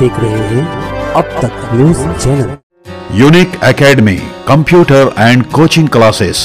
देख रहे हैं अब तक news channel. Unique academy computer end coaching classes,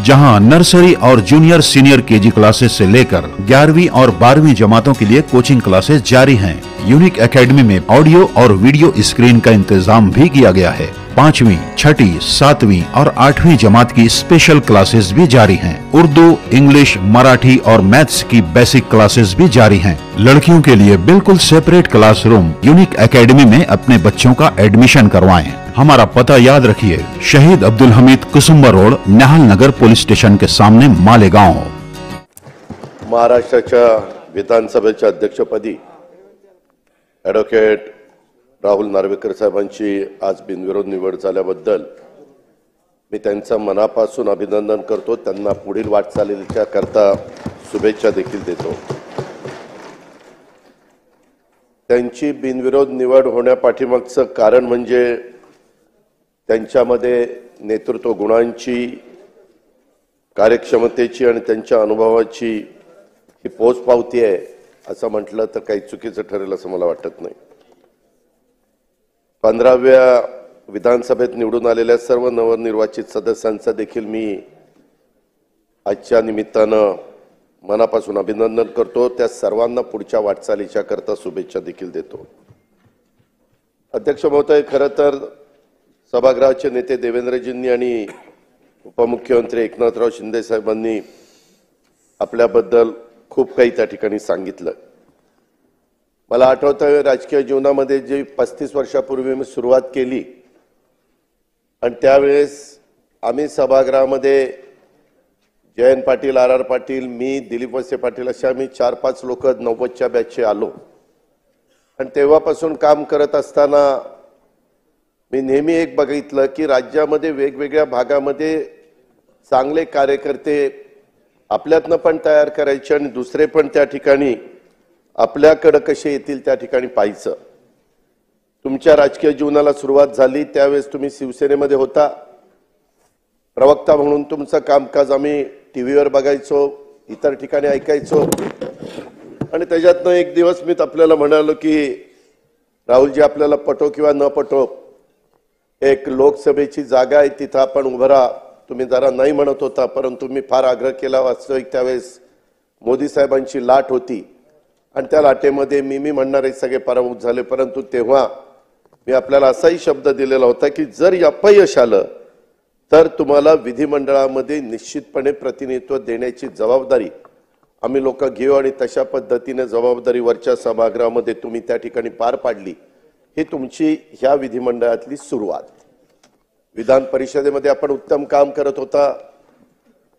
जहां नर्सरी और जूनियर सीनियर केजी क्लासेस से लेकर 11वीं और 12वीं जमातों के लिए कोचिंग क्लासेस जारी हैं। यूनिक एकेडमी में ऑडियो और वीडियो स्क्रीन का इंतजाम भी किया गया है। 5वीं, 6ठी, 7वीं और 8वीं जमात की स्पेशल क्लासेस भी जारी हैं। उर्दू, इंग्लिश, मराठी और मैथ्स की बेसिक क्लासेस भी जारी हैं। लड़कियों के लिए बिल्कुल सेपरेट क्लासरूम। यूनिक एकेडमी में अपने बच्चों का एडमिशन करवाएं। हमारा पता याद रखिए, शहीद अब्दुल हमीद कुसुम्बा रोड, निहाल नगर पुलिस स्टेशन के सामने, मालेगांव। महाराष्ट्राच्या विधानसभेच्या अध्यक्षपदी ॲडव्होकेट राहुल नार्वेकर साहेबांची आज बिनविरोध निवड झाल्याबद्दल मी त्यांचं मनापासून अभिनंदन करतो। त्यांना पुढील वाटचालीच्या करता शुभेच्छा देखील देतो। त्यांची बिनविरोध निवड होण्यापाठीमागचं कारण म्हणजे त्यांच्यामध्ये नेतृत्व गुणांची, कार्यक्षमतेची आणि त्यांच्या अनुभवाची ही पोचपावती आहे असं म्हटलं तर काही चुकीचं ठरेल असं मला वाटत नाही। 15व्या विधानसभेत निवडून आलेल्या सर्व नवनिर्वाचित सदस्यांचा देखील मी आजच्या निमित्तानं मनापासून अभिनंदन करतो। त्या सर्वांना पुढच्या वाटचालीच्या करता शुभेच्छा देखील देतो। अध्यक्ष महोदय, खरं तर सभागृहाचे नेते देवेंद्रजींनी आणि उपमुख्यमंत्री एकनाथराव शिंदे साहेबांनी आपल्याबद्दल खूप काही त्या ठिकाणी सांगितलं। मला आठवतं राजकीय जीवनामध्ये जी 35 वर्षापूर्वी मी सुरुवात केली आणि त्यावेळेस आम्ही सभागृहामध्ये जयंत पाटील, आर पाटील, मी, दिलीप वळसे पाटील असे आम्ही 4-5 लोक 90च्या बॅचचे आलो आणि तेव्हापासून काम करत असताना मी नेहमी एक बघितलं की राज्यामध्ये वेगवेगळ्या भागामध्ये चांगले कार्यकर्ते आपल्यातनं पण तयार करायचे आणि दुसरे पण त्या ठिकाणी आपल्याकडे कसे येतील त्या ठिकाणी पाहायचं। तुमच्या राजकीय जीवनाला सुरुवात झाली त्यावेळेस तुम्ही शिवसेनेमध्ये होता। प्रवक्ता म्हणून तुमचं कामकाज आम्ही टीव्हीवर बघायचो, इतर ठिकाणी ऐकायचो आणि त्याच्यातनं एक दिवस मी आपल्याला म्हणालो की राहुलजी, आपल्याला पटो किंवा न पटो, एक लोकसभेची जागा आहे, तिथं आपण उभं राहा। तुम्ही जरा नाही म्हणत होता, परंतु मी फार आग्रह केला। वास्तविक त्यावेळेस मोदी साहेबांची लाट होती आणि त्या लाटेमध्ये मी म्हणणारे सगळे पराभूत झाले। परंतु तेव्हा मी आपल्याला असाही शब्द दिलेला होता की जर अपयश आलं तर तुम्हाला विधिमंडळामध्ये निश्चितपणे प्रतिनिधित्व देण्याची जबाबदारी आम्ही लोक घेऊ आणि तशा पद्धतीने जबाबदारी वरच्या सभागृहामध्ये तुम्ही त्या ठिकाणी पार पाडली। ही तुमची ह्या विधिमंडळातली सुरुवात। विधान परिषदेमध्ये आपण उत्तम काम करत होता।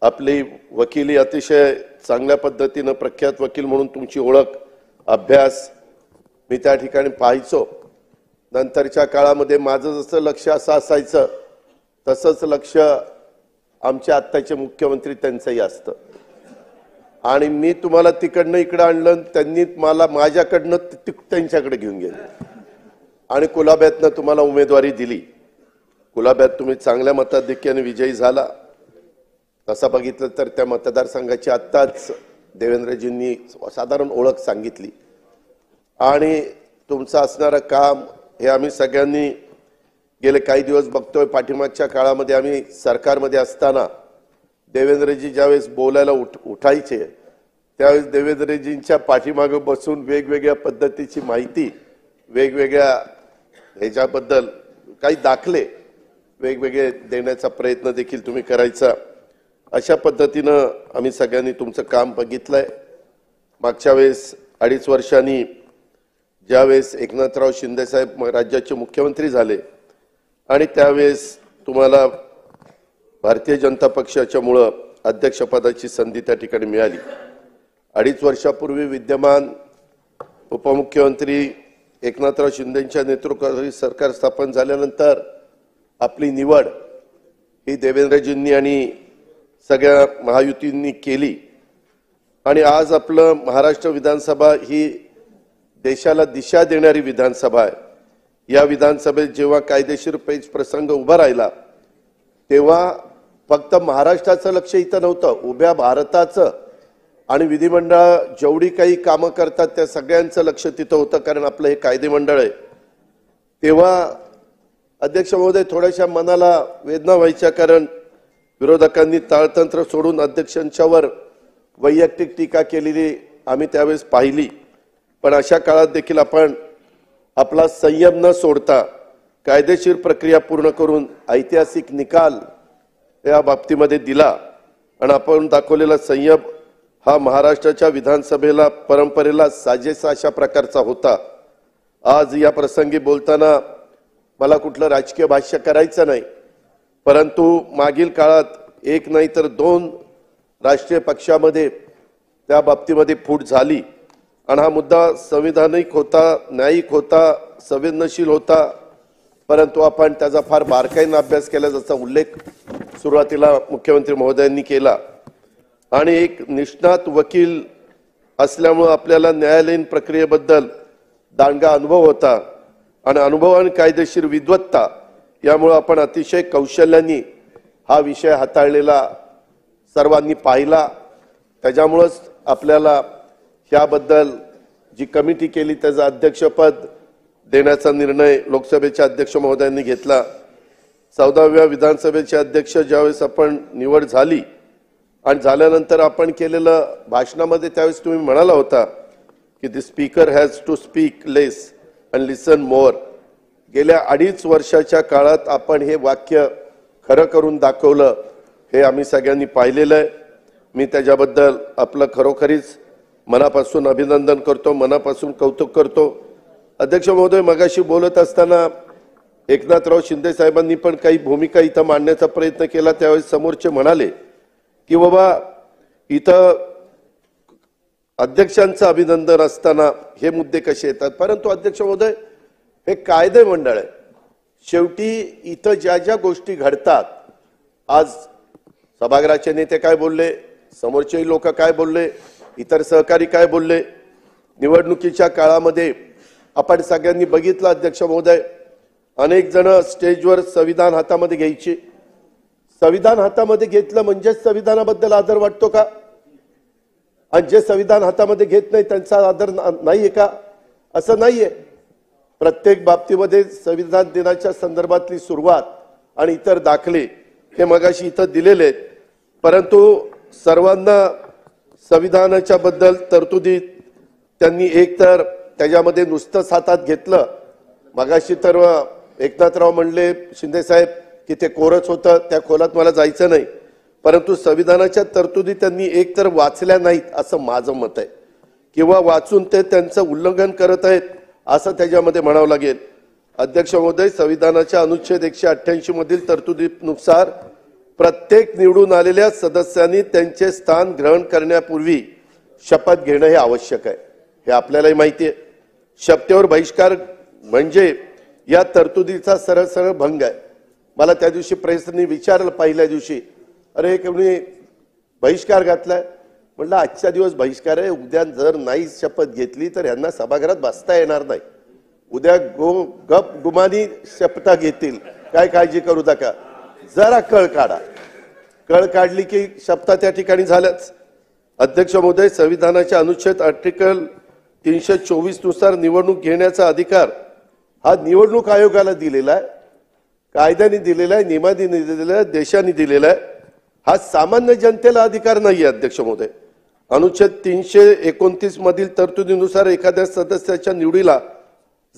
आपली वकिली अतिशय चांगल्या पद्धतीने प्रख्यात वकील म्हणून तुमची ओळख, अभ्यास मी त्या ठिकाणी पाहायचो। नंतरच्या काळामध्ये माझं जसं लक्ष असं असायचं तसंच लक्ष आमचे आत्ताचे मुख्यमंत्री त्यांचंही असतं आणि मी तुम्हाला तिकडनं इकडे आणलं, त्यांनी मला माझ्याकडनं त्यांच्याकडे घेऊन गेले आणि कुलाब्यातनं तुम्हाला उमेदवारी दिली। कुलाब्यात तुम्ही चांगल्या मताधिक्याने विजयी झाला। तसं बघितलं तर त्या मतदारसंघाची आत्ताच देवेंद्रजींनी साधारण ओळख सांगितली आणि तुमचं असणारं काम हे आम्ही सगळ्यांनी गेले काही दिवस बघतोय। पाठीमागच्या काळामध्ये आम्ही सरकारमध्ये असताना देवेंद्रजी ज्यावेळेस बोलायला उठायचे त्यावेळेस देवेंद्रजींच्या पाठीमागे बसून वेगवेगळ्या पद्धतीची माहिती, वेगवेगळ्या ह्याच्याबद्दल काही दाखले वेगवेगळे देण्याचा प्रयत्न देखील तुम्ही करायचा। अशा पद्धतीनं आम्ही सगळ्यांनी तुमचं काम बघितलंय। मागच्या वेळेस 2.5 वर्षांनी ज्यावेळेस एकनाथराव शिंदे साहेब राज्याचे मुख्यमंत्री झाले आणि त्यावेळेस तुम्हाला भारतीय जनता पक्षाच्यामुळे अध्यक्षपदाची संधी त्या ठिकाणी मिळाली। 2.5 वर्षापूर्वी विद्यमान उपमुख्यमंत्री एकनाथराव शिंदेंच्या नेतृत्वाखाली सरकार स्थापन झाल्यानंतर आपली निवड ही देवेंद्रजींनी आणि सगळ्या महायुतींनी केली आणि आज आपलं महाराष्ट्र विधानसभा ही देशाला दिशा देणारी विधानसभा आहे। या विधानसभेत जेव्हा कायदेशीर पेच प्रसंग उभा राहिला तेव्हा फक्त महाराष्ट्राचं लक्ष इथं नव्हतं, उभ्या भारताचं आणि विधिमंडळ जेवढी काही कामं करतात त्या सगळ्यांचं लक्ष तिथं होतं, कारण आपलं हे कायदे मंडळ आहे. तेव्हा अध्यक्ष महोदय थोड्याशा मनाला वेदना व्हायच्या, कारण विरोधकांनी ताळतंत्र सोडून अध्यक्षांच्यावर वैयक्तिक टीका केलेली आम्ही त्यावेळेस पाहिली. पण अशा काळात देखील आपण आपला संयम न सोडता कायदेशीर प्रक्रिया पूर्ण करून ऐतिहासिक निकाल या बाबतीमध्ये दिला आणि आपण दाखवलेला संयम हा महाराष्ट्राच्या विधानसभेला परंपरेला साजेसा अशा प्रकारचा होता. आज या प्रसंगी बोलताना मला कुठलं राजकीय भाष्य करायचं नाही, परंतु मागील काळात एक नाही तर 2 राष्ट्रीय पक्षामध्ये त्या बाबतीमध्ये फूट झाली आणि हा मुद्दा संविधानिक होता, न्यायिक होता, संवेदनशील होता, परंतु आपण त्याचा फार बारकाईने अभ्यास केला, जसा उल्लेख सुरुवातीला मुख्यमंत्री महोदयांनी केला. आणि एक निष्णात वकील असल्यामुळे आपल्याला न्यायालयीन प्रक्रियेबद्दल दांडगा अनुभव होता आणि अनुभव आणि कायदेशीर विद्वत्ता यामुळे आपण अतिशय कौशल्याने हा विषय हाताळलेला सर्वांनी पाहिला. त्याच्यामुळेच आपल्याला याबद्दल जी कमिटी केली त्याचं अध्यक्षपद देण्याचा निर्णय लोकसभेच्या अध्यक्ष महोदयांनी घेतला. 14व्या विधानसभेचे अध्यक्ष ज्यावेळेस आपण निवड झाली आणि झाल्यानंतर आपण केलेलं भाषणामध्ये त्यावेळेस तुम्ही म्हणाला होता की the speaker has to speak less and listen more. गेल्या 2.5 वर्षाच्या काळात आपण हे वाक्य खरं करून दाखवलं, हे आम्ही सगळ्यांनी पाहिलेलं आहे. मी त्याच्याबद्दल आपलं खरोखरीच मनापासून अभिनंदन करतो, मनापासून कौतुक करतो. अध्यक्ष महोदय, मगाशी बोलत असताना एकनाथराव शिंदे साहेबांनी पण काही भूमिका इथं मांडण्याचा प्रयत्न केला. त्यावेळेस समोरचे म्हणाले की बाबा इथं अध्यक्षांचं अभिनंदन असताना हे मुद्दे कसे येतात. परंतु अध्यक्ष महोदय, हे कायदे मंडळ आहे. शेवटी इथं ज्या ज्या गोष्टी घडतात, आज सभागृहाचे नेते काय बोलले, समोरचे लोक काय बोलले, इतर सहकारी काय बोलले, निवडणुकीच्या काळामध्ये आपण सगळ्यांनी बघितलं अध्यक्ष महोदय, अनेक जण स्टेजवर संविधान हातामध्ये घ्यायचे. संविधान हातामध्ये घेतलं म्हणजे संविधानाबद्दल आदर वाटतो का? आणि जे संविधान हातामध्ये घेत नाही त्यांचा आदर नाहीये का? असं नाहीये. प्रत्येक बाबतीमध्ये संविधान दिनाच्या संदर्भातली सुरुवात आणि इतर दाखले हे मगाशी इथं दिलेले आहेत. परंतु सर्वांना संविधानाच्या बद्दल तरतुदी त्यांनी एकतर त्याच्यामध्ये नुसतंच हातात घेतलं. मगाशी तर एकनाथराव म्हणले शिंदे साहेब की ते कोरच होतं, त्या खोलात मला जायचं नाही. परंतु संविधानाच्या तरतुदी त्यांनी एकतर वाचल्या नाहीत असं माझं मत आहे, किंवा वाचून ते त्यांचं उल्लंघन करत आहेत असं त्याच्यामध्ये म्हणावं लागेल. अध्यक्ष महोदय, संविधानाच्या अनुच्छेद 188 मधील तरतुदीनुसार प्रत्येक निवडून आलेल्या सदस्यांनी त्यांचे स्थान ग्रहण करण्यापूर्वी शपथ घेणं हे आवश्यक आहे. हे आपल्यालाही माहिती आहे. शपथेवर बहिष्कार म्हणजे या तरतुदीचा सरळ सरळ भंग आहे. मला त्या दिवशी प्रेसने विचारलं पहिल्या दिवशी, अरे कोणी बहिष्कार घातलाय? म्हटलं आजच्या दिवस बहिष्कार आहे, उद्या जर नाही शपथ घेतली तर यांना सभागृहात बसता येणार नाही. उद्या गप गुमानी शपथा घेतील, काय काळजी करू नका. जरा कळ काढा. कळ काढली की शपथा त्या ठिकाणी झाल्याच. अध्यक्ष महोदय, संविधानाच्या अनुच्छेद आर्टिकल 324 नुसार निवडणूक घेण्याचा अधिकार हा निवडणूक आयोगाला दिलेला आहे, कायद्याने दिलेला आहे, नियमाने दिलेला आहे, देशाने दिलेला आहे. हा सामान्य जनतेला अधिकार नाही आहे. अध्यक्ष महोदय, अनुच्छेद 329 मधील तरतुदीनुसार एखाद्या सदस्याच्या निवडीला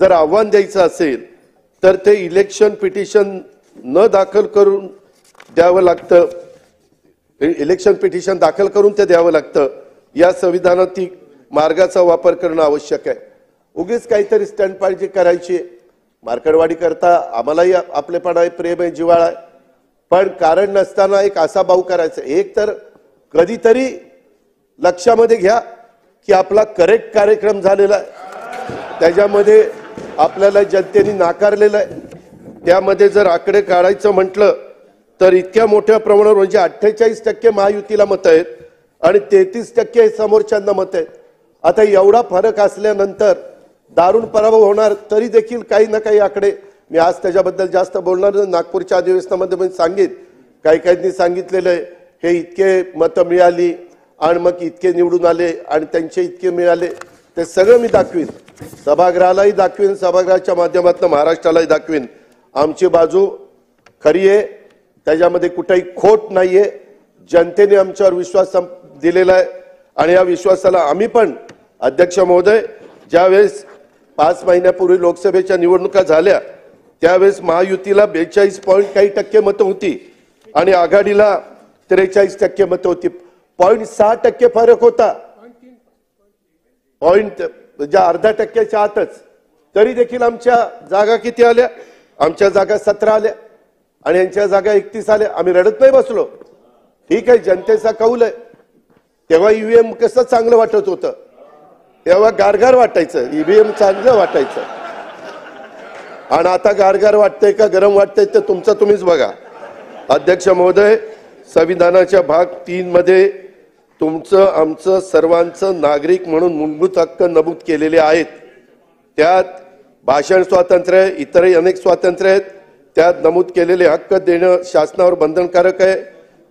जर आव्हान द्यायचं असेल तर ते इलेक्शन पिटिशन न दाखल करून द्यावं लागतं. इलेक्शन पिटिशन दाखल करून ते द्यावं लागतं. या संविधानातील मार्गाचा वापर करणं आवश्यक आहे. उगीच काहीतरी स्टंटबाजी करायची, मार्कडवाडी करता आम्हालाही आपलेपणा आहे, प्रेम आहे, जिव्हाळा आहे, पण कारण नसताना एक असा भाऊ करायचा. एक तर कधीतरी लक्षामध्ये घ्या की आपला करेक्ट कार्यक्रम झालेला आहे, त्याच्यामध्ये आपल्याला जनतेने नाकारलेलं आहे. त्यामध्ये जर आकडे काढायचं म्हटलं तर इतक्या मोठ्या प्रमाणावर म्हणजे 48% महायुतीला मत आहेत आणि 33% समोरच्यांना मत आहेत. आता एवढा फरक असल्यानंतर दारुण पराभव होणार, तरी देखील काही ना काही आकडे, मी आज त्याच्याबद्दल जास्त बोलणार नाही. नागपूरच्या अधिवेशनामध्ये मी सांगित, काही काहींनी सांगितलेलं आहे हे इतके मतं मिळाली आणि मग इतके निवडून आले आणि त्यांचे इतके मिळाले, ते सगळं मी दाखवीन, सभागृहालाही दाखवीन, सभागृहाच्या माध्यमातून महाराष्ट्रालाही दाखवीन. आमची बाजू खरी आहे, त्याच्यामध्ये कुठेही खोट नाहीये. जनतेने आमच्यावर विश्वास दिलेला आहे आणि या विश्वासाला आम्ही पण, अध्यक्ष महोदय, ज्यावेळेस 5 महिन्यापूर्वी लोकसभेच्या निवडणुका झाल्या त्यावेळेस महायुतीला 42 पॉइंट काही टक्के मतं होती आणि आघाडीला 43% मतं होती. 0.6% फरक होता, पॉइंट म्हणजे अर्धा टक्क्याच्या आतच. तरी देखील आमच्या जागा किती आल्या? आमच्या जागा 17 आल्या आणि यांच्या जागा 31 आल्या. आम्ही रडत नाही बसलो. ठीक आहे, जनतेचा कौल आहे. तेव्हा ईव्हीएम कसं चांगलं वाटत होतं, तेव्हा गारगार वाटायचं, ईव्हीएम चांगलं वाटायचं. आणि आता गारगार वाटतंय का गरम वाटतंय ते तुमचं तुम्हीच बघा. अध्यक्ष महोदय, संविधानाच्या भाग 3 मध्ये तुमचं आमचं सर्वांचं नागरिक म्हणून मूलभूत हक्क नमूद केलेले आहेत. त्यात भाषण स्वातंत्र्य, इतरही अनेक स्वातंत्र्य आहेत. त्यात नमूद केलेले हक्क देणं शासनावर बंधनकारक आहे.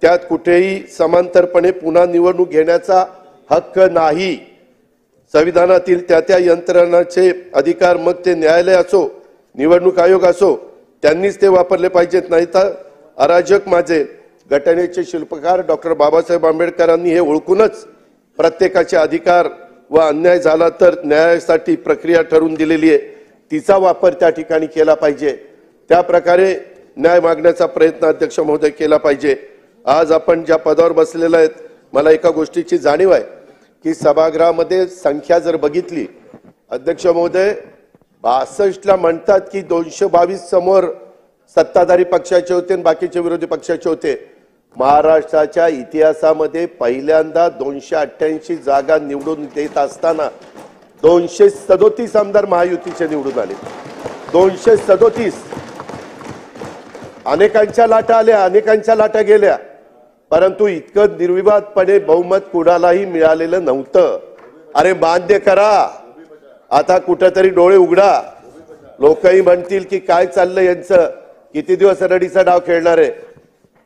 त्यात कुठेही समांतरपणे पुन्हा निवडणूक घेण्याचा हक्क नाही. संविधानातील त्या यंत्रणाचे अधिकार, मग ते न्यायालय असो, निवडणूक आयोग असो, त्यांनीच ते वापरले पाहिजेत. नाही तर अराजक माझे घटनेचे शिल्पकार डॉक्टर बाबासाहेब आंबेडकरांनी हे ओळखूनच प्रत्येकाचे अधिकार व अन्याय झाला तर न्यायासाठी प्रक्रिया ठरवून दिलेली आहे, तिचा वापर त्या ठिकाणी केला पाहिजे. त्या प्रकारे न्याय मागण्याचा प्रयत्न अध्यक्ष महोदय केला पाहिजे. आज आपण ज्या पदावर बसलेला आहेत, मला एका गोष्टीची जाणीव आहे की सभागृहामध्ये संख्या जर बघितली, अध्यक्ष महोदय, 62ला म्हणतात की 222 समोर सत्ताधारी पक्षाचे होते आणि बाकीचे विरोधी पक्षाचे होते. महाराष्ट्राच्या इतिहासामध्ये पहिल्यांदा 288 जागा निवडून देत असताना 237 आमदार महायुतीचे निवडून आले. 237. अनेकांच्या लाटा आल्या, अनेकांच्या लाटा गेल्या, परंतु इतकं निर्विवादपणे बहुमत कुणालाही मिळालेलं नव्हतं. अरे मान्य करा, आता कुठेतरी डोळे उघडा. लोकही म्हणतील की काय चाललंय यांचं, किती दिवस रडीचा डाव खेळणार आहे.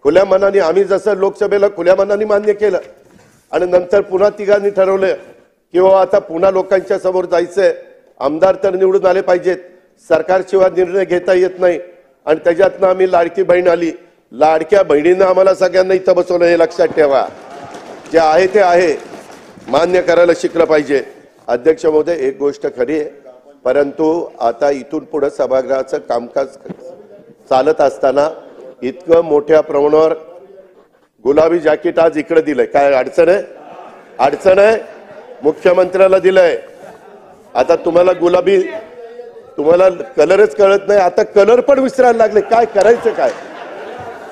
खुल्या मनाने आम्ही जसं लोकसभेला खुल्या मनाने मान्य केलं आणि नंतर पुन्हा तिघांनी ठरवलं की बाबा आता पुन्हा लोकांच्या समोर जायचंय, आमदार तर निवडून आले पाहिजेत, सरकारशिवाय निर्णय घेता येत नाही. आणि त्याच्यातनं आम्ही लाडकी बहीण आली. लाडक्या बहिणीनं आम्हाला सगळ्यांना इथं बसवलं, हे लक्षात ठेवा. जे आहे ते आहे, मान्य करायला शिकलं पाहिजे. अध्यक्ष महोदय, एक गोष्ट खरी आहे, परंतु आता इथून पुढे सभागृहाचं कामकाज चालत असताना इतकं मोठ्या प्रमाणावर गुलाबी जॅकेट आज इकडे दिलंय, काय अडचण आहे? अडचण आहे? मुख्यमंत्र्याला दिलंय. आता तुम्हाला गुलाबी, तुम्हाला कलरच कळत नाही, आता कलर पण विसरायला लागले. काय करायचं काय?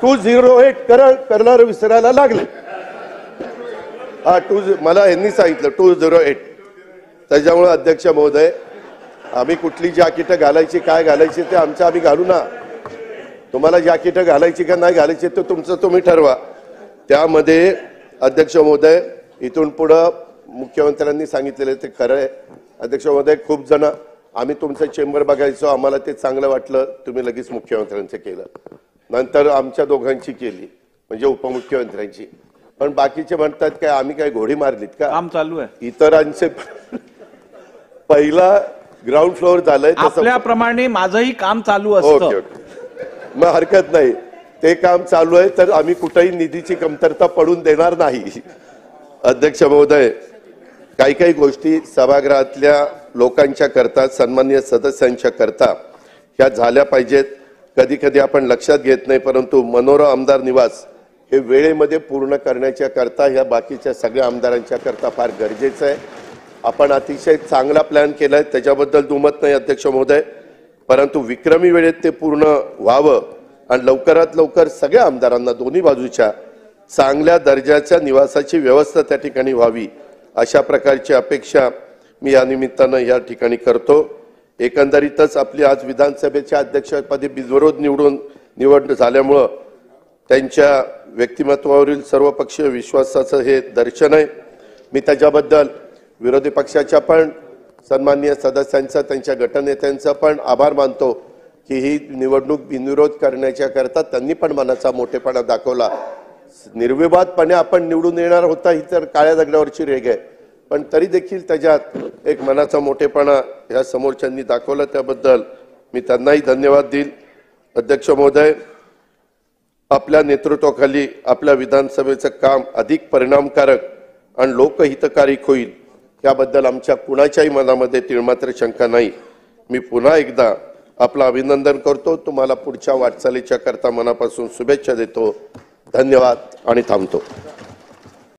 208 कलर विसरायला लागले. हा मला यांनी सांगितलं 208. त्याच्यामुळे अध्यक्ष महोदय, आम्ही कुठली जॅकेट घालायची, काय घालायची ते आमचं आम्ही घालू ना. तुम्हाला जॅकेट घालायची का नाही घालायची ते तुमचं तुम्ही ठरवा. त्यामध्ये अध्यक्ष महोदय, इथून पुढं मुख्यमंत्र्यांनी सांगितलेलं ते खरं आहे. अध्यक्ष महोदय, खूप जण आम्ही तुमचं चेंबर बघायचो, आम्हाला ते चांगलं वाटलं, तुम्ही लगेच मुख्यमंत्र्यांचं केलं, नंतर आमच्या दोघांची केली, म्हणजे उपमुख्यमंत्र्यांची. पण बाकीचे म्हणतात काय आम्ही काय घोडी मारलीत का? काम चालू आहे. इतरांचे पहिला ग्राउंड फ्लोअर झालंय, आपल्याप्रमाणे माझंही काम चालू असतं. ओके ओके, मग हरकत नाही, ते काम चालू आहे, तर आम्ही कुठेही निधीची कमतरता पडून देणार नाही. अध्यक्ष महोदय, काही काही गोष्टी सभागृहातल्या लोकांच्या करता, सन्माननीय सदस्यांच्या करता ह्या झाल्या पाहिजेत. कधी कधी आपण लक्षात घेत नाही, परंतु मनोरा आमदार निवास हे वेळेमध्ये पूर्ण करण्याच्या करता ह्या बाकीच्या सगळ्या आमदारांच्या करता फार गरजेचं आहे. आपण अतिशय चांगला प्लॅन केलाय, त्याच्याबद्दल दुमत नाही अध्यक्ष महोदय, परंतु विक्रमी वेळेत ते पूर्ण व्हावं आणि लवकरात लवकर सगळ्या आमदारांना दोन्ही बाजूच्या चांगल्या दर्जाच्या निवासाची व्यवस्था त्या ठिकाणी व्हावी, अशा प्रकारची अपेक्षा मी या निमित्तानं या ठिकाणी करतो. एकंदरीतच आपली आज विधानसभेच्या अध्यक्षपदी बिनविरोध निवड झाल्यामुळं त्यांच्या व्यक्तिमत्वावरील सर्वपक्षीय विश्वासाचं हे दर्शन आहे. मी त्याच्याबद्दल विरोधी पक्षाच्या पण सन्माननीय सदस्यांचा, त्यांच्या गटनेत्यांचा पण आभार मानतो की ही निवडणूक बिनविरोध करण्याच्या करता त्यांनी पण मनाचा मोठेपणा दाखवला. निर्विवादपणे आपण निवडून येणार होता ही तर काळ्या दगडावरची रेघ आहे, पण तरी देखील त्याच्यात एक मनाचा मोठेपणा या समोरच्यांनी दाखवला, त्याबद्दल मी त्यांनाही धन्यवाद देईल. अध्यक्ष महोदय, आपल्या नेतृत्वाखाली आपल्या विधानसभेचं काम अधिक परिणामकारक आणि लोकहितकारी होईल याबद्दल आमच्या कुणाच्याही मनामध्ये तिळमात्र शंका नाही. मी पुन्हा एकदा आपलं अभिनंदन करतो. तुम्हाला पुढच्या वाटचालीच्या करता मनापासून शुभेच्छा देतो. धन्यवाद आणि थांबतो.